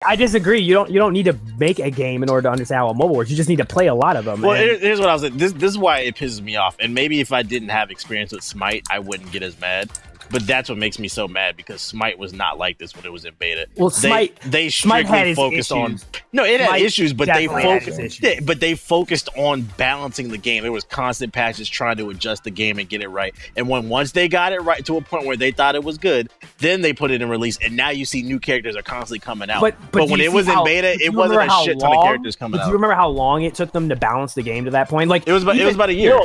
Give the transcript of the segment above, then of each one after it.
I disagree. You don't need to make a game in order to understand how a MOBA works. You just need to play a lot of them. Well, here's what I was saying. This is why it pisses me off. And maybe if I didn't have experience with Smite, I wouldn't get as mad. But that's what makes me so mad, because Smite was not like this when it was in beta. Well, Smite strictly focused on. No, it had issues, but they focused on balancing the game. There was constant patches trying to adjust the game and get it right. And once they got it right to a point where they thought it was good, then they put it in release. And now you see new characters are constantly coming out. But when it was in beta, it wasn't a shit ton of characters coming out. Do you remember how long it took them to balance the game to that point? Like it was about a year.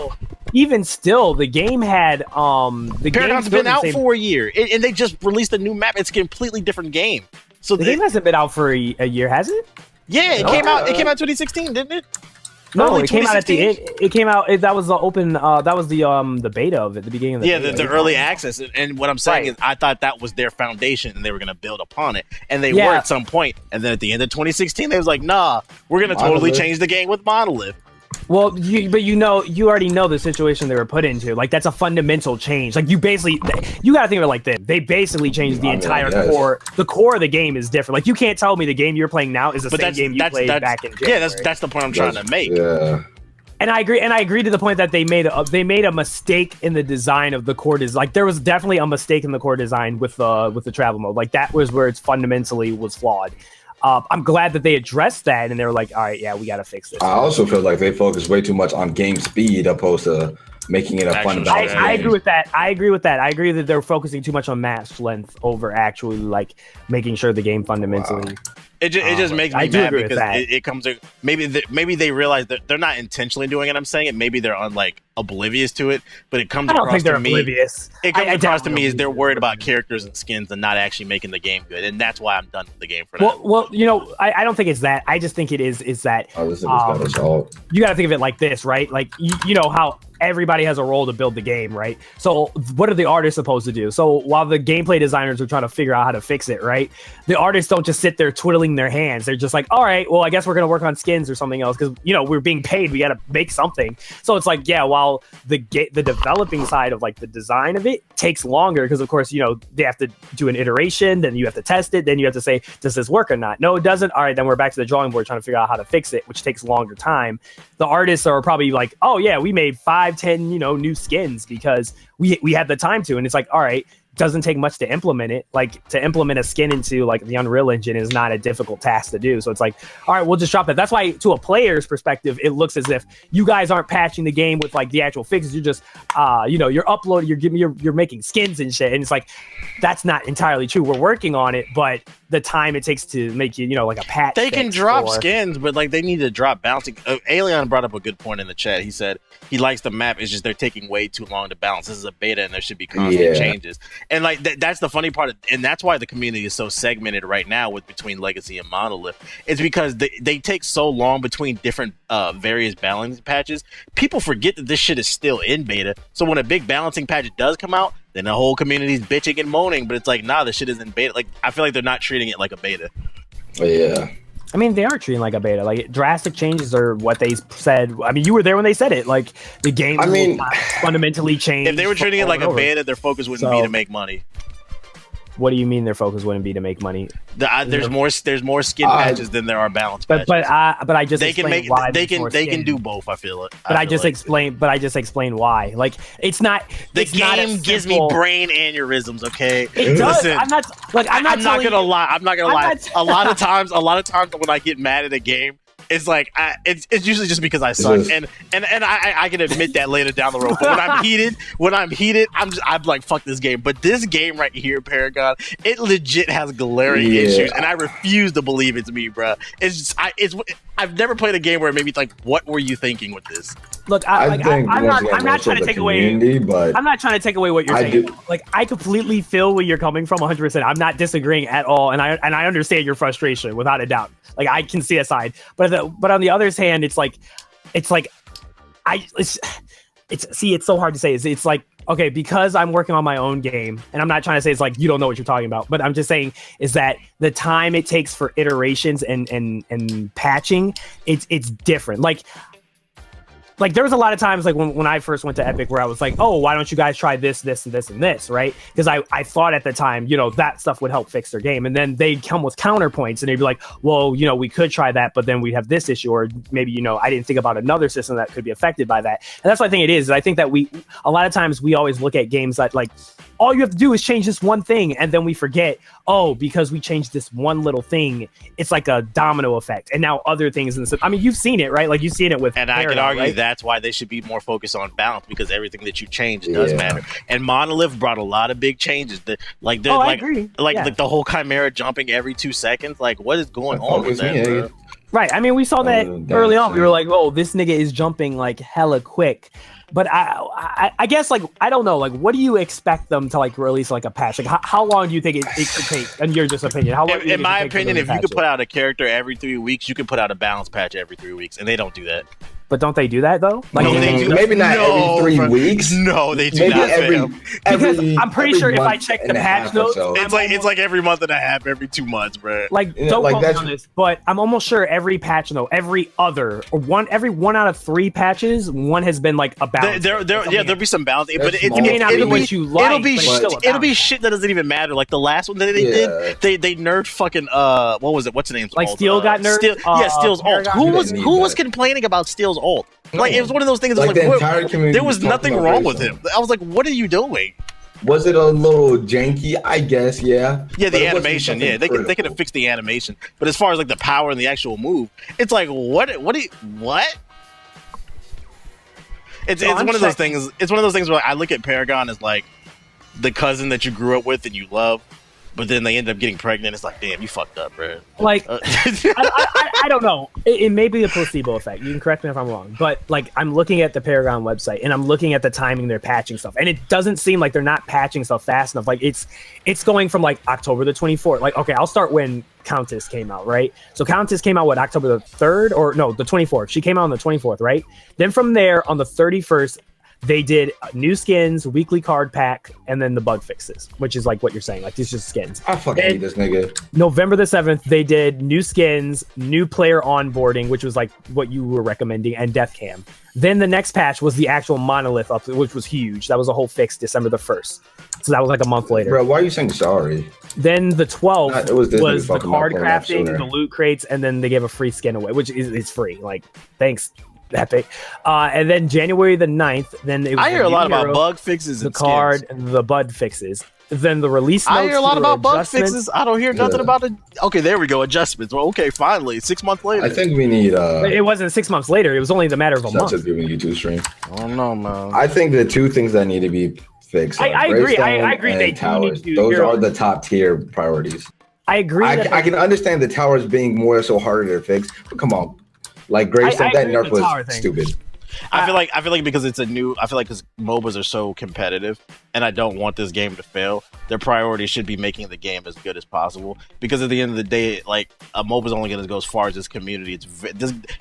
Even still, the game had the Paragon's been out for a year, and they just released a new map. It's a completely different game. So the game hasn't been out for a year, has it? Yeah, it came out. It came out 2016, didn't it? No, it came out at the end. It came out. That was the open. That was the beta of it, the beginning of the beta. the early access. And what I'm saying is, I thought that was their foundation, and they were going to build upon it. And they were at some point. And then at the end of 2016, they was like, "Nah, we're going to totally change the game with Monolith." Well, you already know the situation they were put into. Like, that's a fundamental change. Like, you gotta think of it like this. They basically changed the entire core. The core of the game is different. Like, you can't tell me the game you're playing now is the same game you played back in January. Yeah, that's the point I'm trying to make. Yeah. And I agree to the point that they made a mistake in the design of the core design. Like, there was definitely a mistake in the core design with the travel mode. Like, that was where it's fundamentally was flawed. I'm glad that they addressed that, and they were like, all right, yeah, we got to fix this. I also feel like they focus way too much on game speed opposed to making it a fun balance. I agree with that. I agree that they're focusing too much on match length over actually like making sure the game fundamentally. Wow. It just makes me mad because it comes. Maybe they realize that they're not intentionally doing it. I'm saying it. Maybe they're oblivious to it, but it comes across to me. Oblivious. It comes across to me as they're worried about characters and skins and not actually making the game good, and that's why I'm done with the game for now. Well, I don't think it's that. I just think it is that you got to think of it like this, right? Like you know how everybody has a role to build the game, right? So what are the artists supposed to do? So while the gameplay designers are trying to figure out how to fix it, right? The artists don't just sit there twiddling their hands. They're just like, all right, well, I guess we're going to work on skins or something else because, we're being paid. We got to make something. So it's like, yeah, while the developing side of like the design of it takes longer because, of course, they have to do an iteration, then you have to test it, then you have to say, does this work or not? No, it doesn't. All right, then we're back to the drawing board trying to figure out how to fix it, which takes longer time. The artists are probably like, oh, yeah, we made 5-10 new skins because we had the time to, and it's like, all right, doesn't take much to implement it. Like, to implement a skin into like the Unreal Engine is not a difficult task to do. So it's like, all right, we'll just drop that. That's why, to a player's perspective, it looks as if you guys aren't patching the game with like the actual fixes. You're just you're uploading, you're making skins and shit, and it's like, that's not entirely true. We're working on it, but the time it takes to make like a patch, they can drop skins, but like they need to drop balancing. Alien brought up a good point in the chat. He said he likes the map, it's just they're taking way too long to balance. This is a beta and there should be constant changes. And like that's the funny part, and that's why the community is so segmented right now between Legacy and Monolith. It's because they take so long between different various balancing patches. People forget that this shit is still in beta. So when a big balancing patch does come out, then the whole community's bitching and moaning. But it's like, nah, this shit is in beta. Like, I feel like they're not treating it like a beta. Yeah. I mean, they are treating it like a beta. Like, drastic changes are what they said. I mean, you were there when they said it. Like, the game will fundamentally change. If they were treating it like a beta, their focus wouldn't be to make money. What do you mean their focus wouldn't be to make money? There's more skin patches than there are balance patches. But I just explained why they can do both. I feel it. But I just explained why. Like, it's not. The game gives me brain aneurysms. Okay, it does. Listen, I'm not gonna lie. A lot of times when I get mad at a game, it's like it's usually just because I suck, and I can admit that later down the road. But when I'm heated, I'm like, fuck this game. But this game right here, Paragon, it legit has glaring issues, and I refuse to believe it's me, bro. I've never played a game where it made me like, what were you thinking with this? Look, I'm not trying to take away. But I'm not trying to take away what you're saying. Like, I completely feel where you're coming from, 100%. I'm not disagreeing at all, and I understand your frustration without a doubt. Like, I can see a side, but on the other hand, it's so hard to say. It's like, okay, because I'm working on my own game, and I'm not trying to say it's like you don't know what you're talking about, but I'm just saying is that the time it takes for iterations and patching, it's different. Like, like there was a lot of times like when I first went to Epic where I was like, oh, why don't you guys try this, this, and this, and this, right? Because I thought at the time, you know, that stuff would help fix their game. And then they'd come with counterpoints and they'd be like, well, you know, we could try that, but then we'd have this issue, or maybe, you know, I didn't think about another system that could be affected by that. And that's what I think it is. I think that a lot of times we always look at games that like, all you have to do is change this one thing, and then we forget, oh, because we changed this one little thing, it's like a domino effect. And now other things in the system. I mean, you've seen it, right? Like you've seen it with And Paragon, I could argue right? that's why they should be more focused on balance, because everything that you change does matter. And Monolith brought a lot of big changes. I agree. Like the whole Chimera jumping every 2 seconds. Like, what is going on with that, bro? Right. I mean, we saw that early on. We were like, "Oh, this nigga is jumping like hella quick." But I guess like I don't know. Like, what do you expect them to like release like a patch? Like, how long do you think it could take? In your just opinion, how long? In my opinion, if you could put out a character every 3 weeks, you could put out a balance patch every 3 weeks, and they don't do that. But don't they do that though? Like, no, they do. Maybe not every 3 weeks. No, they do maybe not. Because I'm pretty sure if I check the patch notes, it's like every month and a half, every 2 months, bro. Like, don't quote me on this, but I'm almost sure every patch though, every 1 out of 3 patches, one has been like a balance. There'll be some balance, but it may not be what you like. It'll be shit that doesn't even matter. Like the last one that they did, they nerfed fucking what was it? What's the name? Like Steel got nerfed. Steel's ult. Who was complaining about Steel's ult? Like it was one of those things. Like the entire community, there was nothing wrong with him. I was like, "What are you doing?" Was it a little janky? I guess, yeah. Yeah, the animation. Yeah, they could have fixed the animation. But as far as like the power and the actual move, it's like what? It's one of those things. It's one of those things where I look at Paragon as like the cousin that you grew up with and you love. But then they end up getting pregnant. It's like, damn, you fucked up, bro. Like, I don't know. It may be a placebo effect. You can correct me if I'm wrong. But, like, I'm looking at the Paragon website, and I'm looking at the timing they're patching stuff. And it doesn't seem like they're not patching stuff fast enough. Like, it's going from, like, October the 24th. Like, okay, I'll start when Countess came out, right? So Countess came out, what, October the 3rd? Or, no, the 24th. She came out on the 24th, right? Then from there, on the 31st, they did new skins, weekly card pack, and then the bug fixes, which is like what you're saying. Like, these just skins. I fucking hate this nigga. November the 7th, they did new skins, new player onboarding, which was like what you were recommending, and death cam. Then the next patch was the actual Monolith up, which was huge. That was a whole fix December the 1st. So that was like a month later. Bro, why are you saying sorry? Then the 12th was the card crafting, the loot crates, and then they gave a free skin away, which is free. Like, thanks. Epic. And then January the 9th, then it was I hear a lot about bug fixes and the card and the bud fixes. Then the release notes. I hear a lot about bug fixes. I don't hear nothing about it. Okay, there we go. Adjustments. Well, okay, finally, 6 months later. I think we need it wasn't 6 months later, it was only the matter of a month. Just giving you 2 stream. I don't know, man. I think the 2 things that need to be fixed. I agree. I agree. They towers. Those are the top tier priorities. I agree. I can understand the towers being more so harder to fix, but come on. Like Gravestone, that nerf was stupid. I feel like because it's a new, I feel like because MOBAs are so competitive, and I don't want this game to fail. Their priority should be making the game as good as possible. Because at the end of the day, like a MOBA is only going to go as far as its community.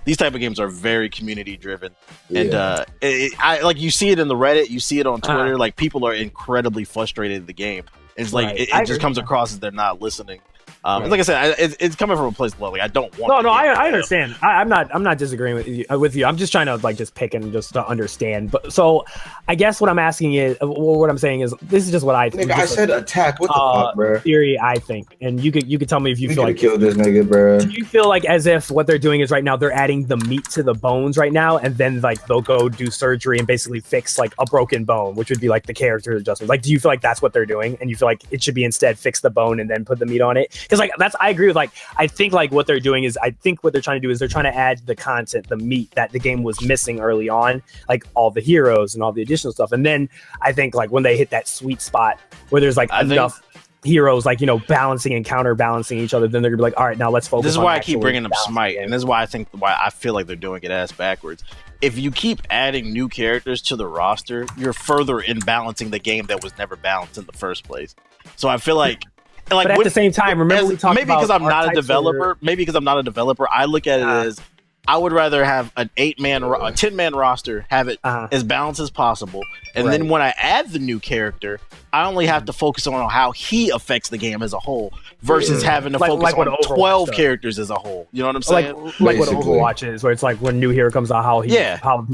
These type of games are very community driven, and I like you see it in the Reddit, you see it on Twitter. Like people are incredibly frustrated in the game. It's like it just comes across as they're not listening. Like I said, it's coming from a place of love. Like I don't want. No, I understand. I'm not disagreeing with you. I'm just trying to like just pick and just to understand. But so, I guess what I'm asking is, what I'm saying is, this is just what I think. Nigga, I said attack. What the fuck, bro? Theory, I think, and you could tell me if you feel like kill this nigga, bro. Do you feel like as if what they're doing is right now they're adding the meat to the bones right now, and then like they'll go do surgery and basically fix like a broken bone, which would be like the character adjustment. Like, do you feel like that's what they're doing, and you feel like it should be instead fix the bone and then put the meat on it? Because like I agree with, like, I think like what they're doing is, I think what they're trying to do is they're trying to add the content, the meat that the game was missing early on, like all the heroes and all the additional stuff. And then I think like when they hit that sweet spot where there's like enough heroes, like, you know, balancing and counterbalancing each other, then they're gonna be like, all right, now let's focus. This is why I keep bringing up Smite, and this is why I feel like they're doing it ass backwards. If you keep adding new characters to the roster, you're further in balancing the game that was never balanced in the first place. So I feel like. But at the same time, remember we talked maybe about because I'm not a developer. Maybe because I'm not a developer, I look at it as I would rather have an 10-man roster, have it as balanced as possible, and then when I add the new character, I only have to focus on how he affects the game as a whole, versus having to focus on 12 characters as a whole. You know what I'm saying? Like what Overwatch is, where it's like when new hero comes out, how he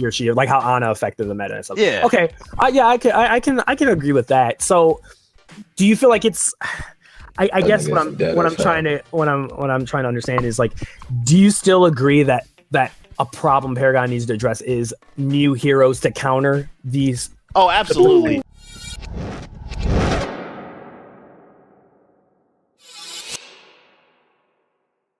or she, like how Ana affected the meta and stuff. Yeah. Okay. I can agree with that. So, do you feel like it's? I guess what I'm trying to understand is like, do you still agree that a problem Paragon needs to address is new heroes to counter these? Oh, absolutely.